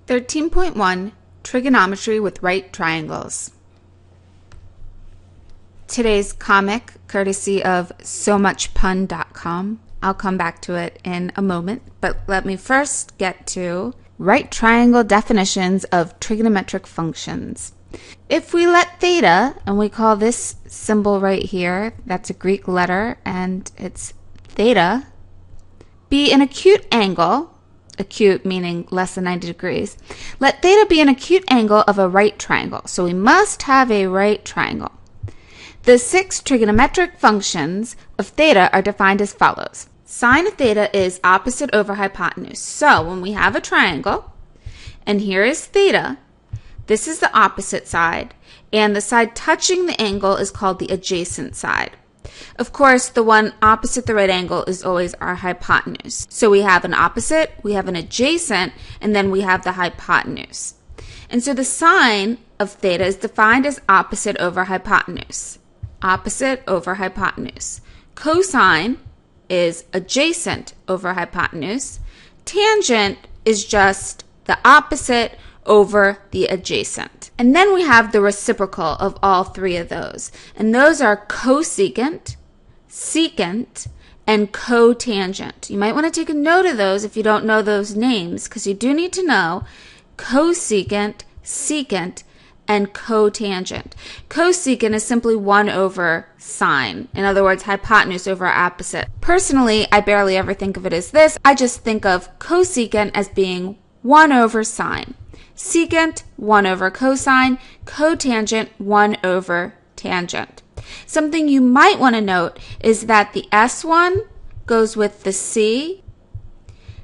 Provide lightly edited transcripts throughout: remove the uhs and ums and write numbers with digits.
13.1 Trigonometry with Right Triangles. Today's comic, courtesy of SoMuchPun.com. I'll come back to it in a moment, but let me first get to right triangle definitions of trigonometric functions. If we let theta, and we call this symbol right here, that's a Greek letter, and it's theta, be an acute angle, acute meaning less than 90 degrees, let theta be an acute angle of a right triangle. So we must have a right triangle. The 6 trigonometric functions of theta are defined as follows. Sine of theta is opposite over hypotenuse. So when we have a triangle, and here is theta, this is the opposite side, and the side touching the angle is called the adjacent side. Of course, the one opposite the right angle is always our hypotenuse. So we have an opposite, we have an adjacent, and then we have the hypotenuse. And so the sine of theta is defined as opposite over hypotenuse. Opposite over hypotenuse. Cosine is adjacent over hypotenuse. Tangent is just the opposite over the adjacent. And then we have the reciprocal of all three of those. And those are cosecant, secant, and cotangent. You might want to take a note of those if you don't know those names, because you do need to know cosecant, secant, and cotangent. Cosecant is simply 1 over sine. In other words, hypotenuse over opposite. Personally, I barely ever think of it as this. I just think of cosecant as being 1 over sine. Secant, 1 over cosine. Cotangent, 1 over tangent. Something you might want to note is that the S1 goes with the C,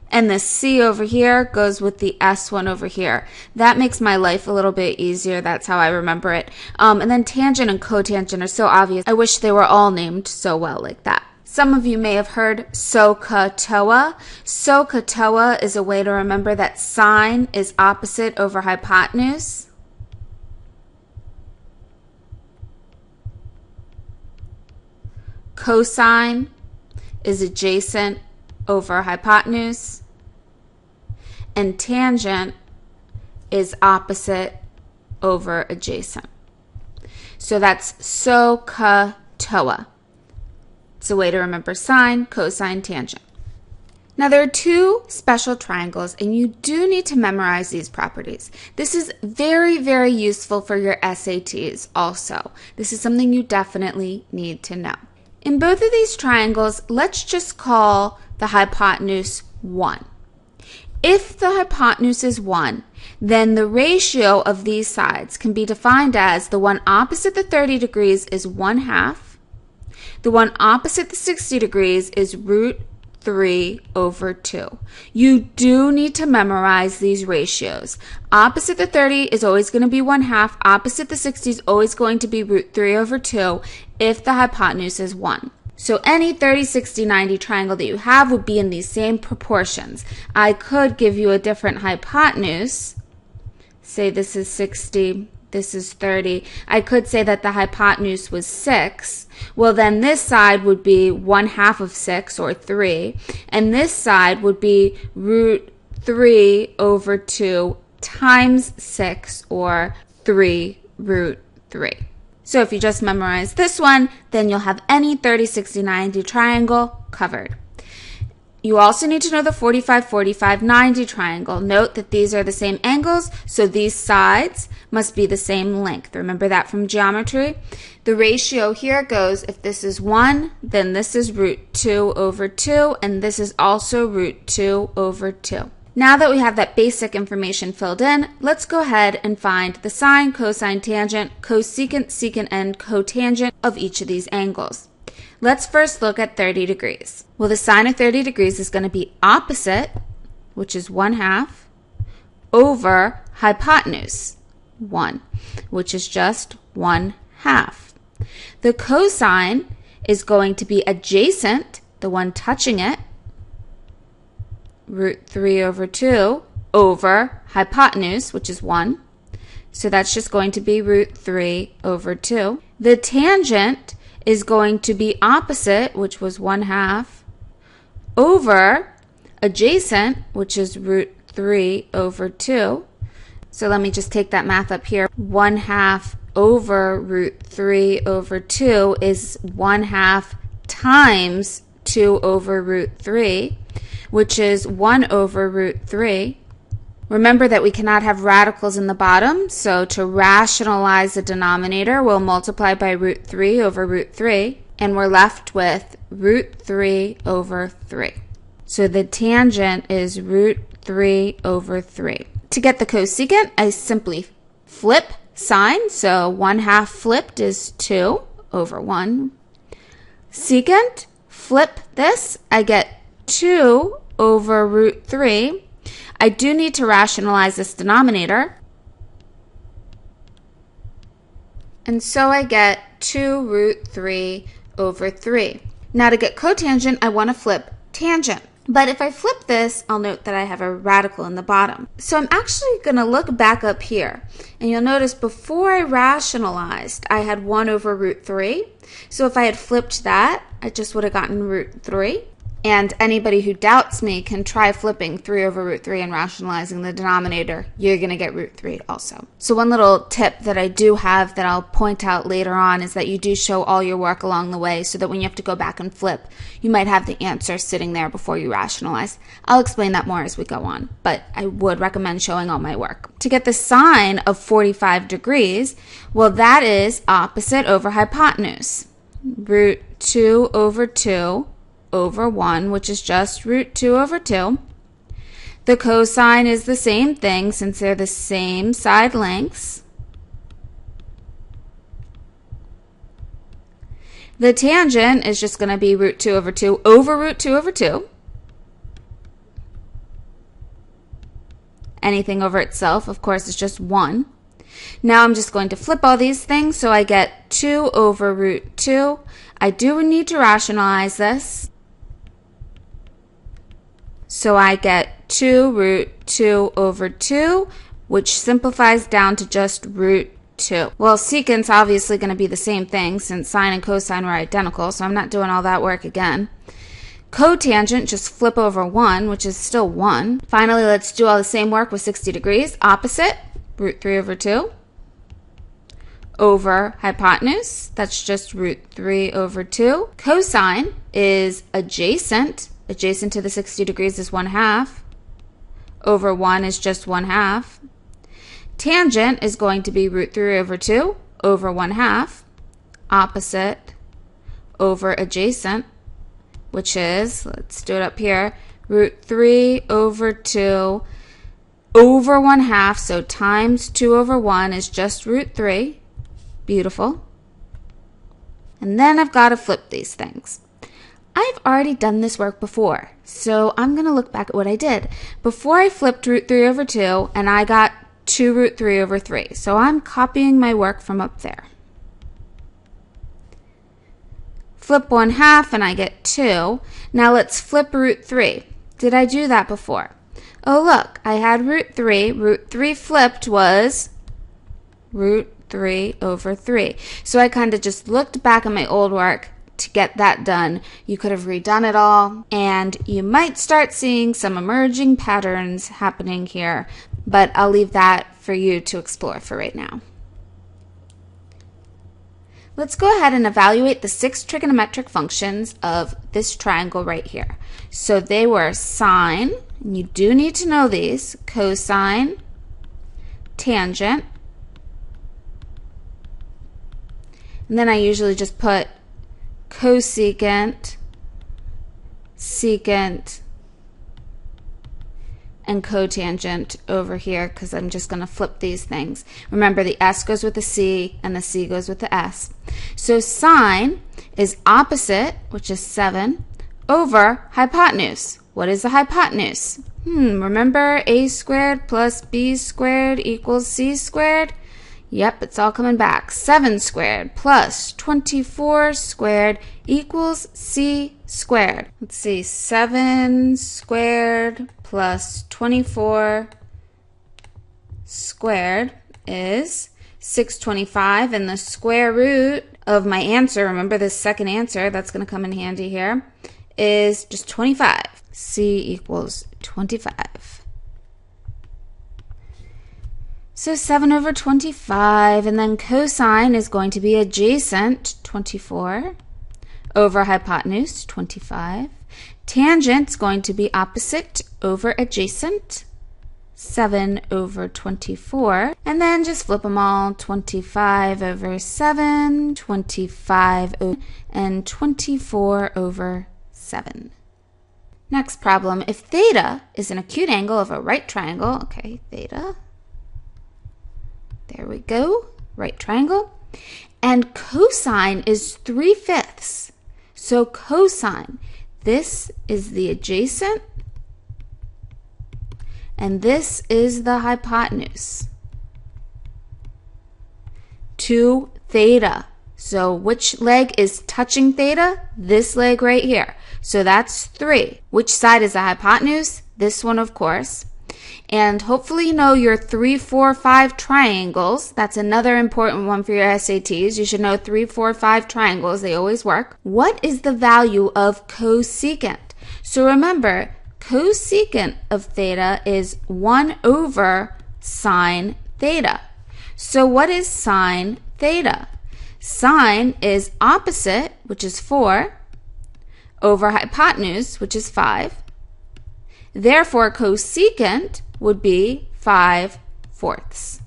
and the C over here goes with the S1 over here. That makes my life a little bit easier. That's how I remember it. And then tangent and cotangent are so obvious. I wish they were all named so well like that. Some of you may have heard SOHCAHTOA. SOHCAHTOA is a way to remember that sine is opposite over hypotenuse. Cosine is adjacent over hypotenuse. And tangent is opposite over adjacent. So that's SOHCAHTOA. It's a way to remember sine, cosine, tangent. Now there are 2 special triangles, and you do need to memorize these properties. This is very, very useful for your SATs also. This is something you definitely need to know. In both of these triangles, let's just call the hypotenuse 1. If the hypotenuse is 1, then the ratio of these sides can be defined as the one opposite the 30 degrees is 1/2. The one opposite the 60 degrees is root 3 over 2. You do need to memorize these ratios. Opposite the 30 is always going to be 1/2. Opposite the 60 is always going to be root 3 over 2 if the hypotenuse is 1. So any 30, 60, 90 triangle that you have would be in these same proportions. I could give you a different hypotenuse. Say this is 60, this is 30. I could say that the hypotenuse was 6. Well, then this side would be 1/2 of 6, or 3. And this side would be root 3 over 2 times 6, or 3 root 3. So if you just memorize this one, then you'll have any 30, 60, 90 triangle covered. You also need to know the 45, 45, 90 triangle. Note that these are the same angles, so these sides must be the same length. Remember that from geometry? The ratio here goes, if this is 1, then this is root 2 over 2, and this is also root 2 over 2. Now that we have that basic information filled in, let's go ahead and find the sine, cosine, tangent, cosecant, secant, and cotangent of each of these angles. Let's first look at 30 degrees. Well, the sine of 30 degrees is going to be opposite, which is 1/2, over hypotenuse, 1, which is just 1/2. The cosine is going to be adjacent, the one touching it, root 3 over 2 over hypotenuse, which is 1. So that's just going to be root 3 over 2. The tangent is going to be opposite, which was 1/2, over adjacent, which is root 3 over 2. So let me just take that math up here. 1/2 over root 3 over 2 is 1/2 times 2 over root 3, which is 1 over root 3. Remember that we cannot have radicals in the bottom, so to rationalize the denominator, we'll multiply by root 3 over root 3, and we're left with root 3 over 3. So the tangent is root 3 over 3. To get the cosecant, I simply flip sign, so 1/2 flipped is 2 over 1. Secant, flip this, I get 2 over root 3. I do need to rationalize this denominator. And so I get 2 root 3 over 3. Now to get cotangent, I want to flip tangent. But if I flip this, I'll note that I have a radical in the bottom. So I'm actually going to look back up here. And you'll notice before I rationalized, I had 1 over root 3. So if I had flipped that, I just would have gotten root 3. And anybody who doubts me can try flipping 3 over root 3 and rationalizing the denominator. You're going to get root 3 also. So one little tip that I do have that I'll point out later on is that you do show all your work along the way so that when you have to go back and flip, you might have the answer sitting there before you rationalize. I'll explain that more as we go on, but I would recommend showing all my work. To get the sine of 45 degrees, well, that is opposite over hypotenuse. Root 2 over 2 over 1, which is just root 2 over 2. The cosine is the same thing since they're the same side lengths. The tangent is just going to be root 2 over 2 over root 2 over 2. Anything over itself, of course, is just 1. Now I'm just going to flip all these things, so I get 2 over root 2. I do need to rationalize this. So I get 2 root 2 over 2, which simplifies down to just root 2. Well, secant's obviously going to be the same thing since sine and cosine were identical, so I'm not doing all that work again. Cotangent, just flip over 1, which is still 1. Finally, let's do all the same work with 60 degrees. Opposite, root 3 over 2 over hypotenuse. That's just root 3 over 2. Cosine is adjacent. Adjacent to the 60 degrees is 1/2. Over 1 is just 1/2. Tangent is going to be root 3 over 2 over 1/2. Opposite over adjacent, which is, let's do it up here, root 3 over 2 over 1/2. So times 2 over 1 is just root 3. Beautiful. And then I've got to flip these things. I've already done this work before, so I'm going to look back at what I did. Before I flipped root 3 over 2, and I got 2 root 3 over 3. So I'm copying my work from up there. Flip 1/2, and I get 2. Now let's flip root 3. Did I do that before? Oh, look, I had root 3. Root 3 flipped was root 3 over 3. So I kind of just looked back at my old work to get that done. You could have redone it all, and you might start seeing some emerging patterns happening here, but I'll leave that for you to explore for right now. Let's go ahead and evaluate the 6 trigonometric functions of this triangle right here. So they were sine, and you do need to know these, cosine, tangent, and then I usually just put cosecant, secant, and cotangent over here because I'm just going to flip these things. Remember, the S goes with the C and the C goes with the S. So sine is opposite, which is 7, over hypotenuse. What is the hypotenuse? Remember a squared plus b squared equals c squared? Yep, it's all coming back. 7 squared plus 24 squared equals c squared. Let's see, 7 squared plus 24 squared is 625, and the square root of my answer, remember this second answer, that's going to come in handy here, is just 25. C equals 25. So 7 over 25, and then cosine is going to be adjacent, 24, over hypotenuse, 25. Tangent is going to be opposite over adjacent, 7 over 24. And then just flip them all, 25 over 7, 25 over, and 24 over 7. Next problem, if theta is an acute angle of a right triangle, okay, theta, there we go, right triangle, and cosine is 3/5. So cosine, this is the adjacent, and this is the hypotenuse to theta. So which leg is touching theta? This leg right here. So that's 3. Which side is the hypotenuse? This one, of course. And hopefully you know your 3, 4, 5 triangles. That's another important one for your SATs. You should know 3, 4, 5 triangles. They always work. What is the value of cosecant? So remember, cosecant of theta is 1 over sine theta. So what is sine theta? Sine is opposite, which is 4, over hypotenuse, which is 5. Therefore, cosecant would be 5/4.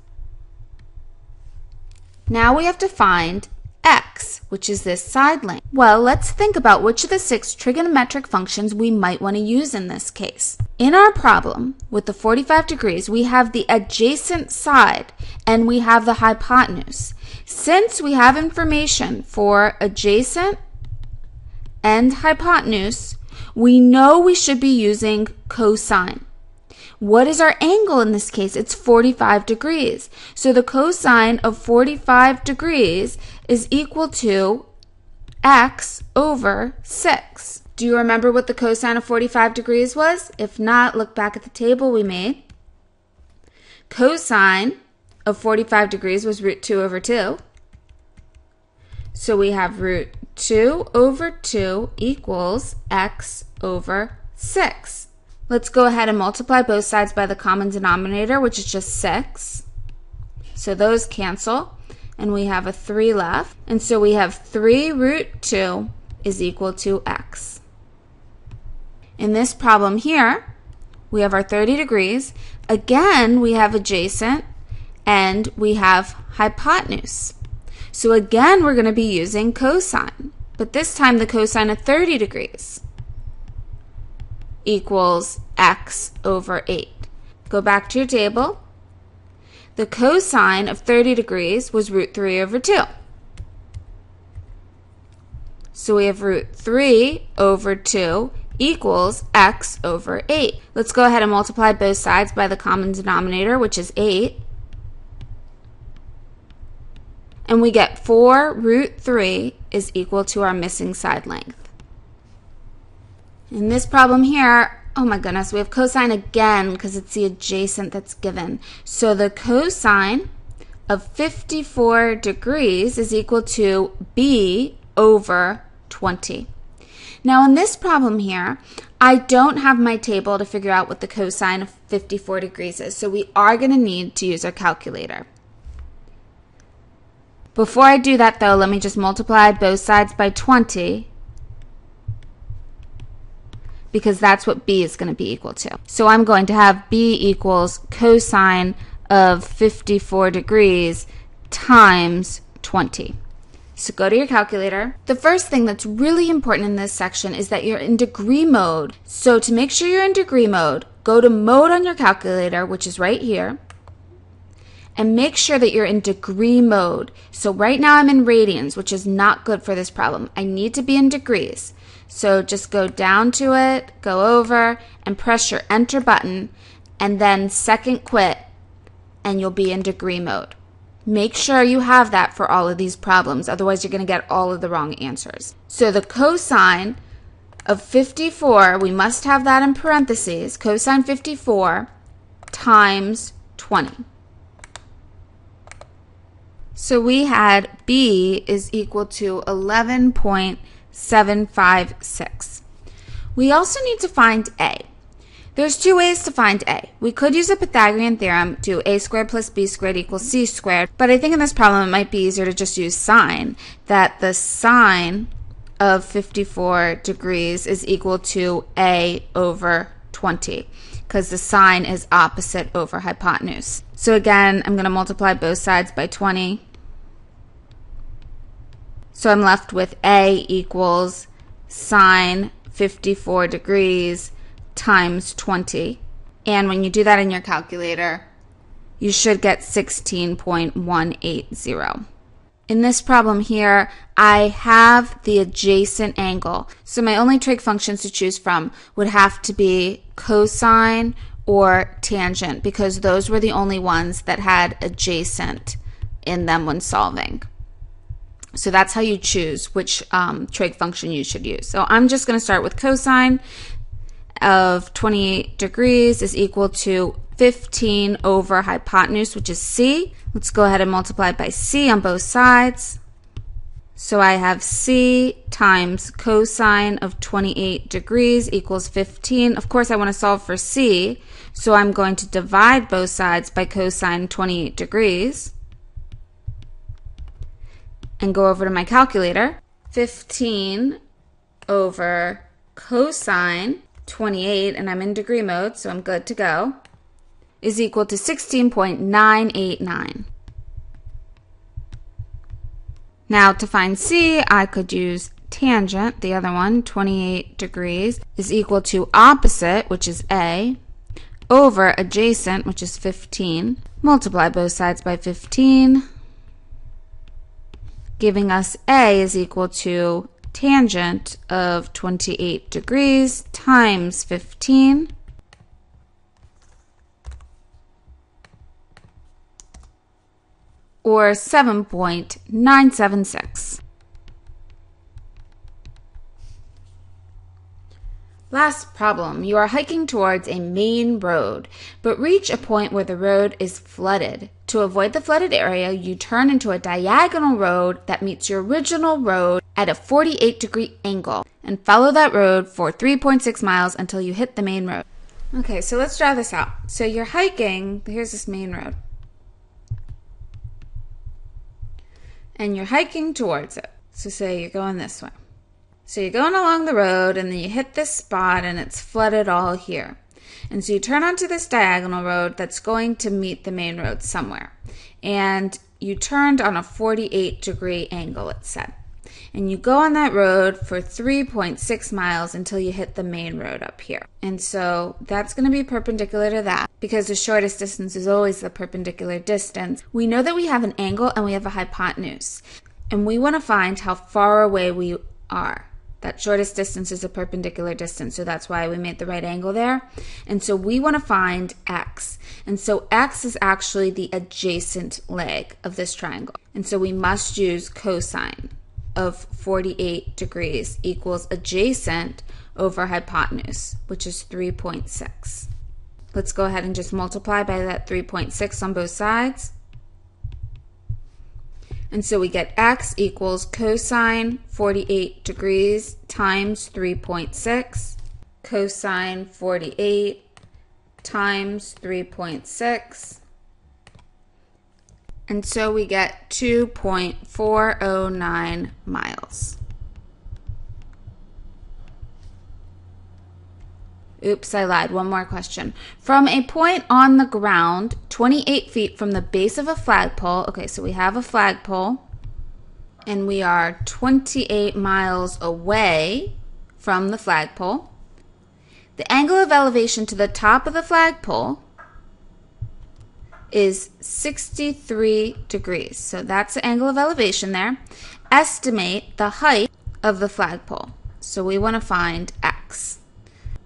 Now we have to find x, which is this side length. Well, let's think about which of the 6 trigonometric functions we might want to use in this case. In our problem with the 45 degrees, we have the adjacent side and we have the hypotenuse. Since we have information for adjacent and hypotenuse, we know we should be using cosine. What is our angle in this case? It's 45 degrees. So the cosine of 45 degrees is equal to x over 6. Do you remember what the cosine of 45 degrees was? If not, look back at the table we made. Cosine of 45 degrees was root 2 over 2. So we have root 2 over 2 equals x over 6. Let's go ahead and multiply both sides by the common denominator, which is just 6. So those cancel, and we have a 3 left. And so we have 3 root 2 is equal to x. In this problem here, we have our 30 degrees. Again, we have adjacent, and we have hypotenuse. So again, we're going to be using cosine, but this time the cosine of 30 degrees equals x over 8. Go back to your table. The cosine of 30 degrees was root 3 over 2. So we have root 3 over 2 equals x over 8. Let's go ahead and multiply both sides by the common denominator, which is 8. And we get 4 root 3 is equal to our missing side length. In this problem here, oh my goodness, we have cosine again because it's the adjacent that's given. So the cosine of 54 degrees is equal to b over 20. Now in this problem here, I don't have my table to figure out what the cosine of 54 degrees is, so we are going to need to use our calculator. Before I do that though, let me just multiply both sides by 20, because that's what b is going to be equal to. So I'm going to have b equals cosine of 54 degrees times 20. So go to your calculator. The first thing that's really important in this section is that you're in degree mode. So to make sure you're in degree mode, go to mode on your calculator, which is right here, and make sure that you're in degree mode. So right now I'm in radians, which is not good for this problem. I need to be in degrees. So just go down to it, go over, and press your enter button, and then second quit, and you'll be in degree mode. Make sure you have that for all of these problems, otherwise you're going to get all of the wrong answers. So the cosine of 54, we must have that in parentheses, cosine 54 times 20. So we had b is equal to 11.756. We also need to find a. There's two ways to find a. We could use a Pythagorean theorem, do a squared plus b squared equals c squared, but I think in this problem it might be easier to just use sine, that the sine of 54 degrees is equal to a over 20, because the sine is opposite over hypotenuse. So again, I'm going to multiply both sides by 20. So I'm left with a equals sine 54 degrees times 20. And when you do that in your calculator, you should get 16.180. In this problem here, I have the adjacent angle. So my only trig functions to choose from would have to be cosine or tangent, because those were the only ones that had adjacent in them when solving. So that's how you choose which trig function you should use. So I'm just going to start with cosine of 28 degrees is equal to 15 over hypotenuse, which is c. Let's go ahead and multiply by c on both sides. So I have c times cosine of 28 degrees equals 15. Of course, I want to solve for c, so I'm going to divide both sides by cosine 28 degrees and go over to my calculator. 15 over cosine 28, and I'm in degree mode, so I'm good to go, is equal to 16.989. Now to find c, I could use tangent, the other one, 28 degrees, is equal to opposite, which is a, over adjacent, which is 15. Multiply both sides by 15, giving us a is equal to tangent of 28 degrees times 15, or 7.976. Last problem. You are hiking towards a main road, but reach a point where the road is flooded. To avoid the flooded area, you turn into a diagonal road that meets your original road at a 48-degree angle and follow that road for 3.6 miles until you hit the main road. Okay, so let's draw this out. So you're hiking, here's this main road, and you're hiking towards it. So say you're going this way. So you're going along the road, and then you hit this spot, and it's flooded all here. And so you turn onto this diagonal road that's going to meet the main road somewhere. And you turned on a 48-degree angle, it said. And you go on that road for 3.6 miles until you hit the main road up here. And so that's going to be perpendicular to that, because the shortest distance is always the perpendicular distance. We know that we have an angle and we have a hypotenuse. And we want to find how far away we are. That shortest distance is a perpendicular distance, so that's why we made the right angle there. And so we want to find x. And so x is actually the adjacent leg of this triangle. And so we must use cosine of 48 degrees equals adjacent over hypotenuse, which is 3.6. Let's go ahead and just multiply by that 3.6 on both sides. And so we get x equals cosine 48 degrees times 3.6, cosine 48 times 3.6. And so we get 2.409 miles. Oops, I lied. One more question. From a point on the ground, 28 feet from the base of a flagpole. Okay, so we have a flagpole, and we are 28 miles away from the flagpole. The angle of elevation to the top of the flagpole is 63 degrees. So that's the angle of elevation there. Estimate the height of the flagpole. So we want to find x.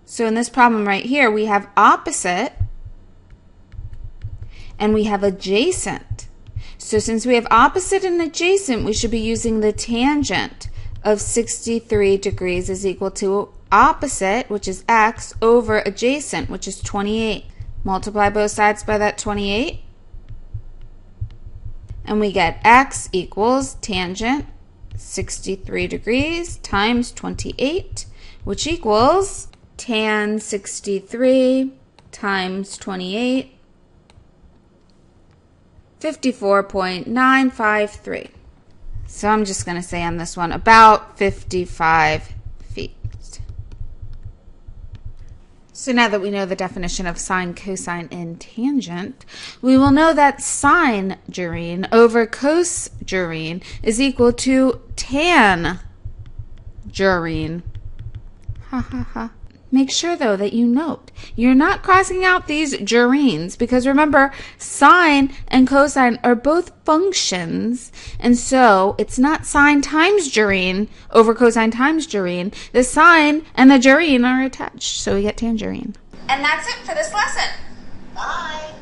So in this problem right here, we have opposite and we have adjacent. So since we have opposite and adjacent, we should be using the tangent of 63 degrees is equal to opposite, which is x, over adjacent, which is 28. Multiply both sides by that 28. And we get x equals tangent 63 degrees times 28, which equals tan 63 times 28, 54.953. So I'm just going to say on this one, about 55 feet. So now that we know the definition of sine, cosine, and tangent, we will know that sine gerene over cos gerene is equal to tan gerene. Ha ha ha. Make sure, though, that you note you're not crossing out these gerenes, because remember, sine and cosine are both functions, and so it's not sine times gerene over cosine times gerene. The sine and the gerene are attached, so we get tangerine. And that's it for this lesson. Bye.